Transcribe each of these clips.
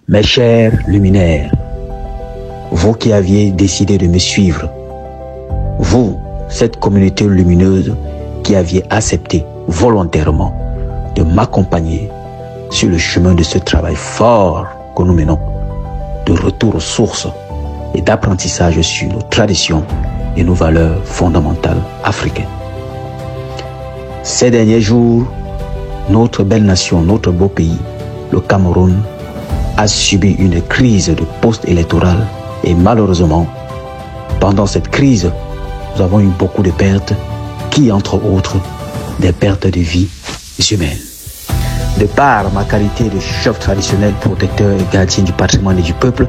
Mes chers luminaires, vous qui aviez décidé de me suivre, vous, cette communauté lumineuse qui aviez accepté volontairement de m'accompagner sur le chemin de ce travail fort que nous menons, de retour aux sources et d'apprentissage sur nos traditions et nos valeurs fondamentales africaines. Ces derniers jours, notre belle nation, notre beau pays, le Cameroun, a subi une crise de post-électorale et malheureusement, pendant cette crise, nous avons eu beaucoup de pertes qui, entre autres, des pertes de vies humaines. De par ma qualité de chef traditionnel, protecteur et gardien du patrimoine et du peuple,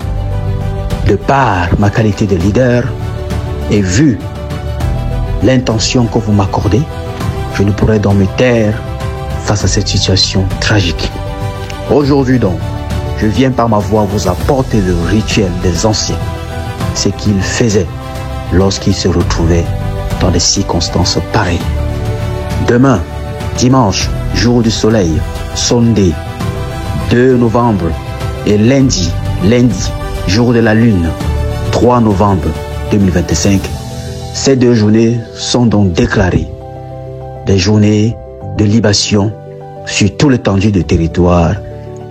de par ma qualité de leader et vu l'intention que vous m'accordez, je ne pourrais donc me taire face à cette situation tragique. Aujourd'hui donc, je viens par ma voix vous apporter le rituel des anciens, ce qu'ils faisaient lorsqu'ils se retrouvaient dans des circonstances pareilles. Demain, dimanche, jour du soleil, Sunday, 2 novembre, et lundi, jour de la lune, 3 novembre 2025, ces 2 journées sont donc déclarées des journées de libation sur tout l'étendue du territoire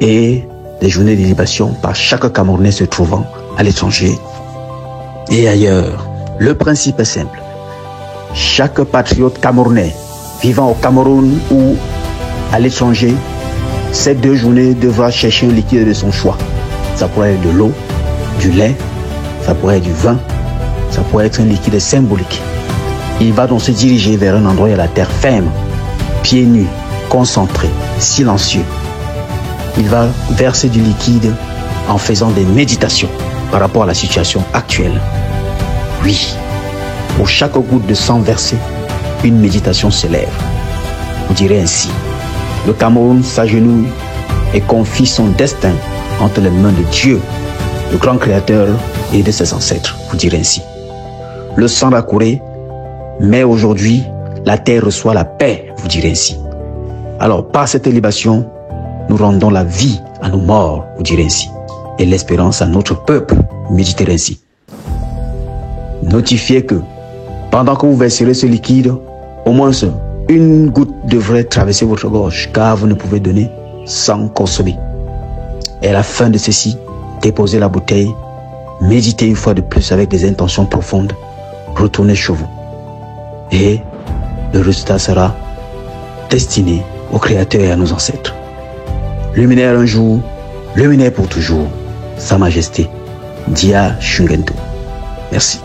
et des journées de libation par chaque Camerounais se trouvant à l'étranger et ailleurs. Le principe est simple. Chaque patriote camerounais vivant au Cameroun ou à l'étranger, ces 2 journées devra chercher un liquide de son choix. Ça pourrait être de l'eau, du lait, ça pourrait être du vin, ça pourrait être un liquide symbolique. Il va donc se diriger vers un endroit où il y a la terre ferme, pieds nus, concentré, silencieux. Il va verser du liquide en faisant des méditations par rapport à la situation actuelle. Oui, pour chaque goutte de sang versée, une méditation s'élève. Vous direz ainsi, le Cameroun s'agenouille et confie son destin entre les mains de Dieu, le grand créateur et de ses ancêtres. Vous direz ainsi. Le sang a coulé, mais aujourd'hui, la terre reçoit la paix. Vous direz ainsi. Alors, par cette libation, nous rendons la vie à nos morts, vous direz ainsi, et l'espérance à notre peuple, méditez ainsi. Notifiez que, pendant que vous verserez ce liquide, au moins une goutte devrait traverser votre gorge, car vous ne pouvez donner sans consommer. Et à la fin de ceci, déposez la bouteille, méditez une fois de plus avec des intentions profondes, retournez chez vous. Et le résultat sera destiné au Créateur et à nos ancêtres. Luminaire un jour, luminaire pour toujours. Sa Majesté, Dia Shungento. Merci.